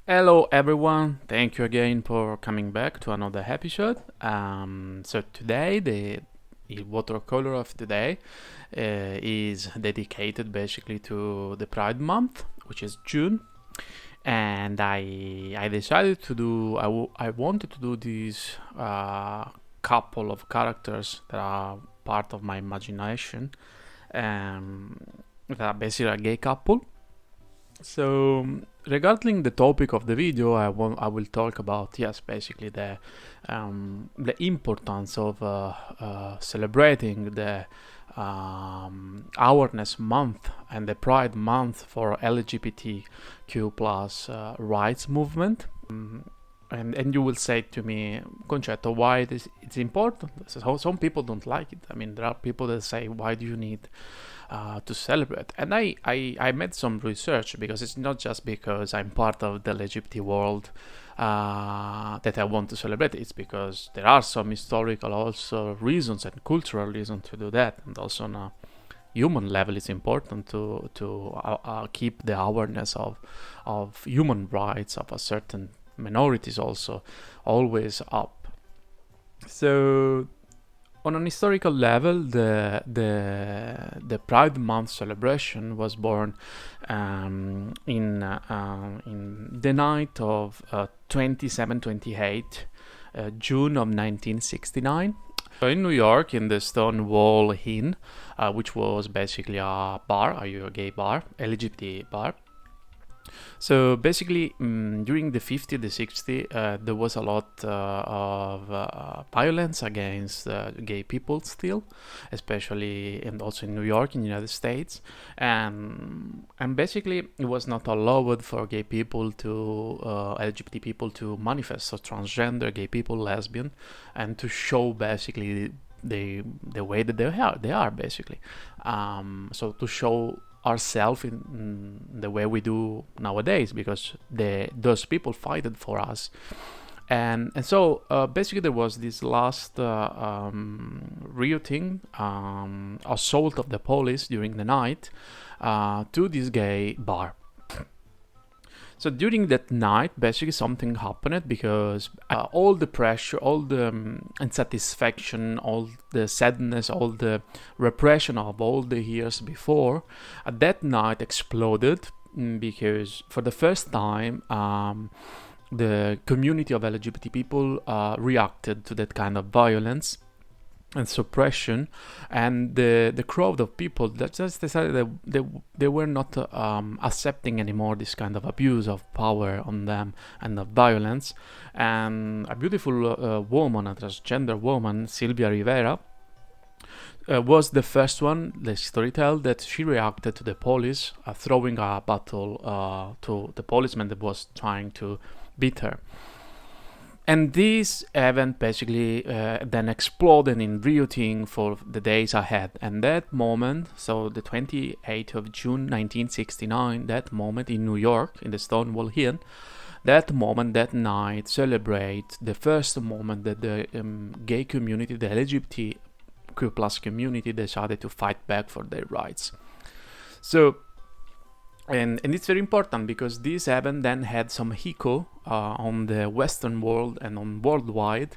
Hello everyone, thank you again for coming back to another episode. So today the watercolor of today is dedicated basically to the Pride Month, which is June, and I decided to do I wanted to do these couple of characters that are part of my imagination, um, that are basically a gay couple. So, regarding the topic of the video, I will talk about, yes, basically the importance of celebrating the awareness month and the Pride month for LGBTQ plus rights movement. And you will say to me, Concetto, why it's important? So some people don't like it. I mean, there are people that say, why do you need to celebrate? And I made some research, because it's not just because I'm part of the LGBT world that I want to celebrate. It's because there are some historical also reasons and cultural reasons to do that, and also on a human level it's important to keep the awareness of human rights of a certain minorities also always up. So on an historical level, the Pride Month celebration was born in the night of 27-28 June of 1969. So in New York, in the StoneWall Inn, which was basically a bar, a gay bar, LGBT bar. So basically, during the 50s, the 60s, there was a lot of violence against gay people still, especially and also in New York, in the United States, and basically it was not allowed for gay people to LGBT people to manifest, so transgender gay people, lesbian, and to show basically the way that they are basically, so to show ourselves in the way we do nowadays, because those people fighted for us, and so basically there was this last rioting, assault of the police during the night to this gay bar. So during that night, basically something happened, because all the pressure, all the unsatisfaction, all the sadness, all the repression of all the years before, at that night exploded, because for the first time the community of LGBT people reacted to that kind of violence and suppression, and the crowd of people that just decided that they were not accepting anymore this kind of abuse of power on them and of violence. And a beautiful woman, a transgender woman, Sylvia Rivera, was the first one, the story tells, that she reacted to the police throwing a bottle to the policeman that was trying to beat her. And this event basically then exploded in rioting for the days ahead. And that moment, so the 28th of June 1969, that moment in New York, in the StoneWall Inn, that moment, that night, celebrate the first moment that the gay community, the LGBTQ plus community, decided to fight back for their rights. So, and it's very important, because this event then had some echo on the Western world and on worldwide,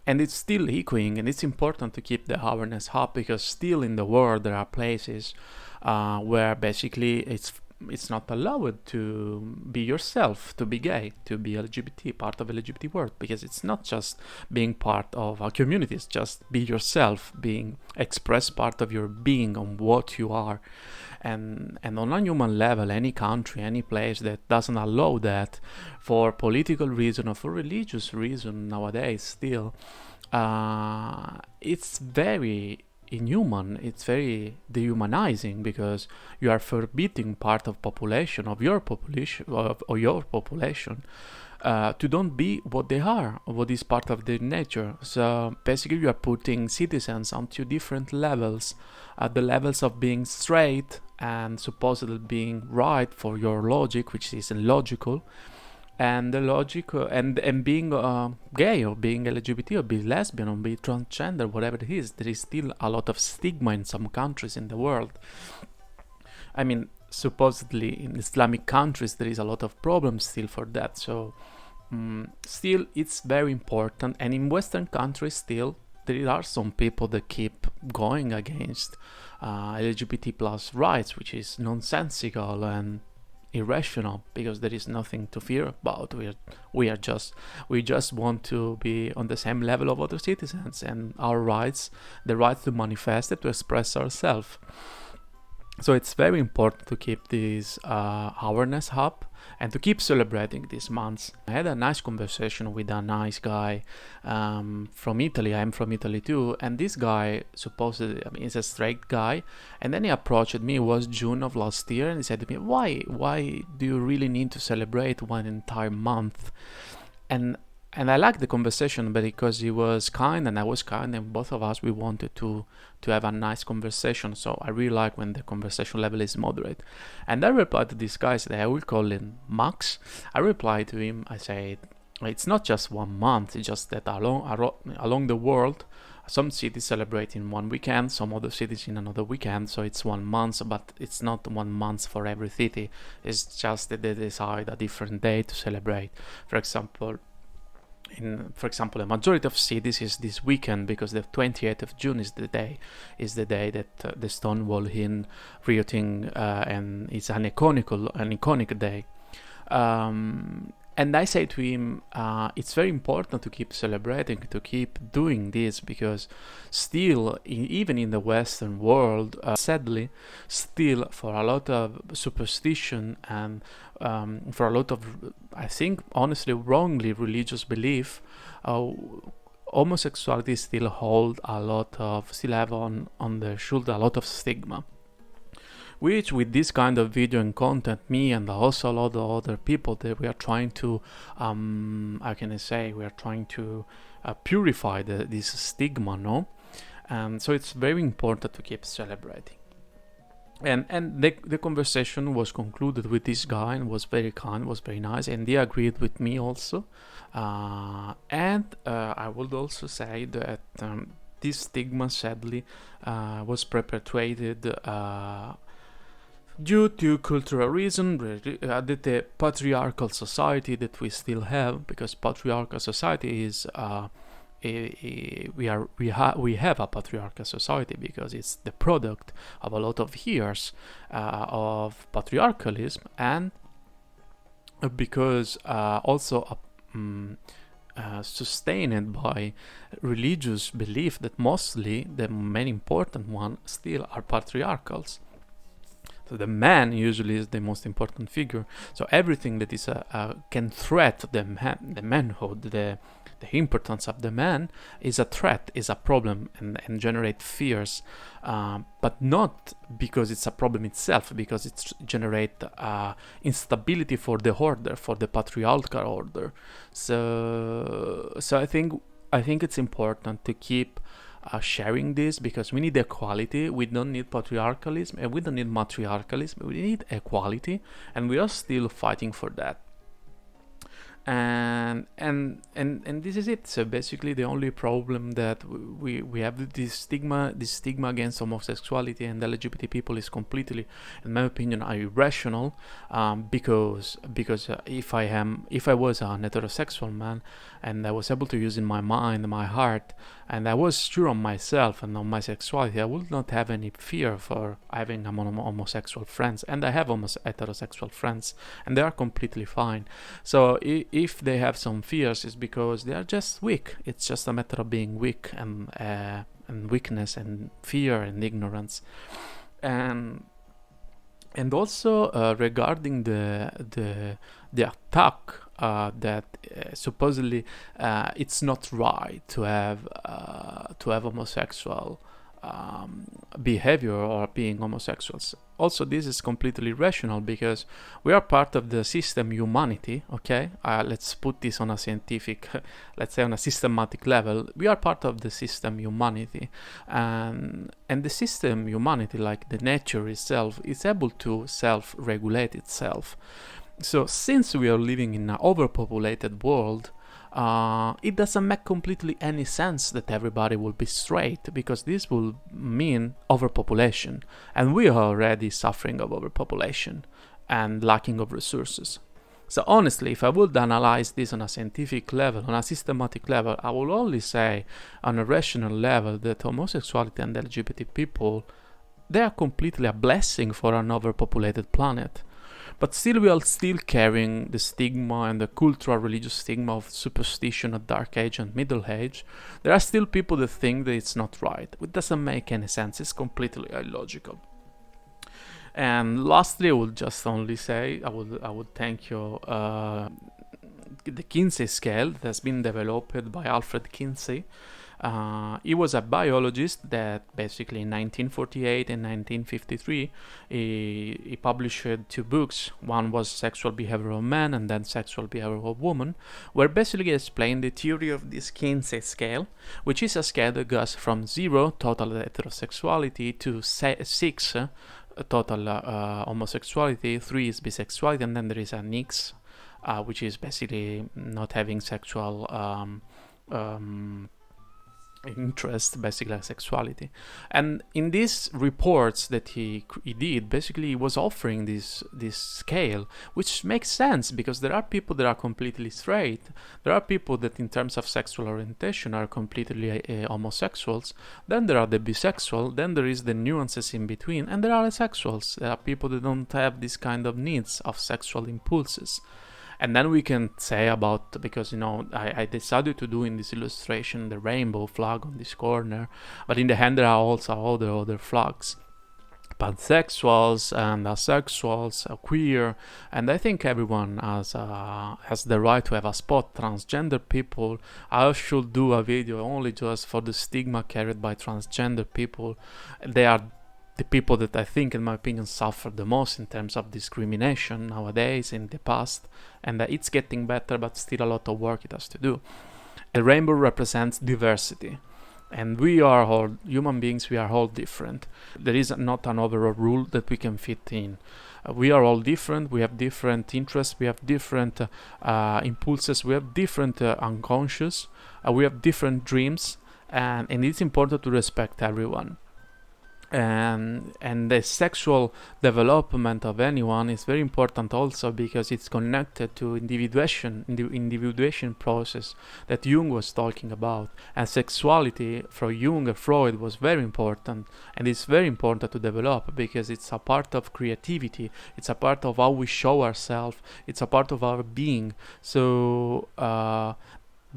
and it's still echoing, and it's important to keep the awareness up, because still in the world there are places where basically it's not allowed to be yourself, to be gay, to be LGBT, part of LGBT world, because it's not just being part of a community, it's just be yourself, being express part of your being on what you are. And on a human level, any country, any place that doesn't allow that for political reason or for religious reason nowadays still, it's very inhuman, it's very dehumanizing, because you are forbidding part of population, of your population, to don't be what they are, what is part of their nature. So basically you are putting citizens on two different levels, at the levels of being straight and supposedly being right for your logic, which is illogical, and the logic and being gay, or being LGBT, or being lesbian, or being transgender, whatever it is. There is still a lot of stigma in some countries in the world. I mean, supposedly in Islamic countries there is a lot of problems still for that. So still it's very important, and in Western countries still there are some people that keep going against LGBT plus rights, which is nonsensical and irrational, because there is nothing to fear about. We just want to be on the same level of other citizens, and our rights, the right to manifest it, to express ourselves. So it's very important to keep this awareness up and to keep celebrating these months. I had a nice conversation with a nice guy from Italy. I'm from Italy too, and this guy supposedly, is a straight guy, and then he approached me. It was June of last year, and he said to me, why do you really need to celebrate one entire month? And I liked the conversation, but because he was kind and I was kind, and both of us, we wanted to have a nice conversation. So I really like when the conversation level is moderate. And I replied to this guy, I will call him Max. I replied to him, I said, it's not just 1 month, it's just that along the world, some cities celebrate in one weekend, some other cities in another weekend, so it's 1 month, but it's not 1 month for every city. It's just that they decide a different day to celebrate. For example, a majority of cities is this weekend, because the 28th of June is the day that the StoneWall in rioting, and it's an iconic day. And I say to him, it's very important to keep celebrating, to keep doing this, because still, even in the Western world, sadly, still for a lot of superstition and for a lot of, I think, honestly, wrongly religious belief, homosexuality still have on their shoulder a lot of stigma. Which, with this kind of video and content, me and also a lot of other people, that we are trying to, purify this stigma, no? So it's very important to keep celebrating. And the conversation was concluded with this guy, and was very kind, was very nice, and they agreed with me also. And I would also say that this stigma, sadly, was perpetuated due to cultural reason, the patriarchal society that we still have, because patriarchal society is we have a patriarchal society because it's the product of a lot of years of patriarchalism, and because also sustained by religious belief that mostly the main important one still are patriarchals. So the man usually is the most important figure. So everything that is can threat the manhood, the importance of the man, is a threat, is a problem, and generate fears. But not because it's a problem itself, because it generate instability for the order, for the patriarchal order. So I think it's important to keep sharing this, because we need equality. We don't need patriarchalism, and we don't need matriarchalism. We need equality, and we are still fighting for that. And this is it. So basically, the only problem that we have this stigma against homosexuality and LGBT people is completely, in my opinion, irrational. Because if I was a heterosexual man, and I was able to use in my mind, my heart, and I was sure on myself and on my sexuality, I would not have any fear for having homosexual friends, and I have heterosexual friends, and they are completely fine. So if they have some fears, it's because they are just weak. It's just a matter of being weak, and weakness and fear and ignorance. And also regarding the attack that supposedly it's not right to have homosexual behavior or being homosexuals. Also, this is completely rational, because we are part of the system humanity. Okay, let's put this on a scientific, let's say on a systematic level. We are part of the system humanity, and the system humanity, like the nature itself, is able to self-regulate itself. So since we are living in an overpopulated world, it doesn't make completely any sense that everybody will be straight, because this will mean overpopulation, and we are already suffering of overpopulation and lacking of resources. So honestly, if I would analyze this on a scientific level, on a systematic level, I will only say on a rational level that homosexuality and LGBT people, they are completely a blessing for an overpopulated planet. But still, we are still carrying the stigma and the cultural religious stigma of superstition at Dark Age and Middle Age. There are still people that think that it's not right. It doesn't make any sense. It's completely illogical. And lastly, I would just only say I would thank you. The Kinsey scale that has been developed by Alfred Kinsey. He was a biologist that basically in 1948 and 1953 he published 2 books. One was Sexual Behavior of Men and then Sexual Behavior of Women, where basically explained the theory of this Kinsey scale, which is a scale that goes from 0, total heterosexuality, to 6, total homosexuality, 3 is bisexuality, and then there is an X, which is basically not having sexual interest, basically like sexuality. And in these reports that he did, basically he was offering this scale, which makes sense because there are people that are completely straight, there are people that in terms of sexual orientation are completely homosexuals, then there are the bisexual, then there is the nuances in between, and there are asexuals. There are people that don't have this kind of needs of sexual impulses. And then we can say about, because I decided to do in this illustration the rainbow flag on this corner, but in the hand there are also other flags, pansexuals and asexuals, queer, and I think everyone has the right to have a spot. Transgender people, I should do a video only just for the stigma carried by transgender people. They are the people that I think, in my opinion, suffer the most in terms of discrimination nowadays, in the past, and it's getting better, but still a lot of work it has to do. A rainbow represents diversity, and we are all human beings, we are all different. There is not an overall rule that we can fit in. We are all different, we have different interests, we have different impulses, we have different unconscious, we have different dreams, and it's important to respect everyone. And the sexual development of anyone is very important also because it's connected to individuation process that Jung was talking about. And sexuality for Jung and Freud was very important, and it's very important to develop because it's a part of creativity, it's a part of how we show ourselves, it's a part of our being. So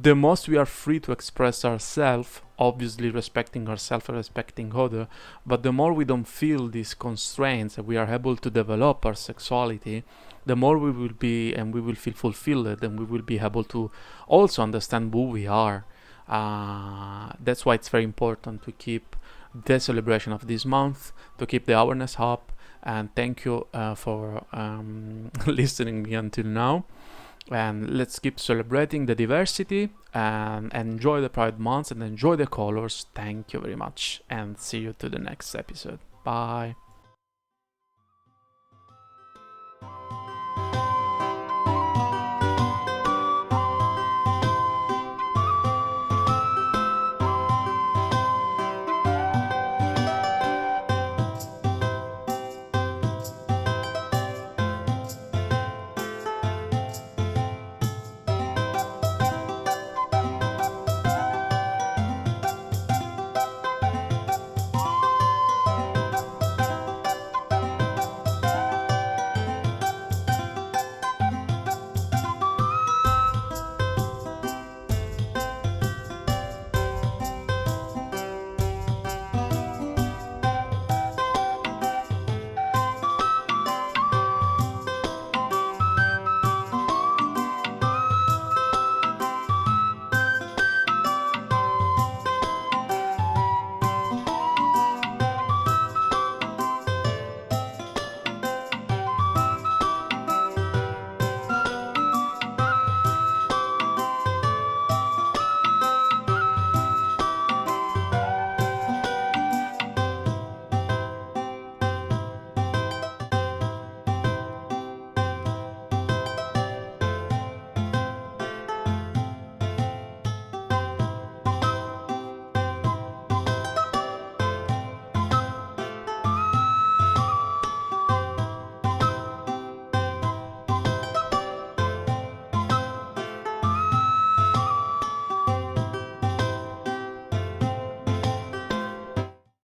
the most we are free to express ourselves, obviously respecting ourselves and respecting other, but the more we don't feel these constraints and we are able to develop our sexuality, the more we will be, and we will feel fulfilled, and we will be able to also understand who we are. That's why it's very important to keep the celebration of this month, to keep the awareness up, and thank you for listening me until now. And let's keep celebrating the diversity and enjoy the Pride Month and enjoy the colors. Thank you very much, and see you to the next episode. Bye.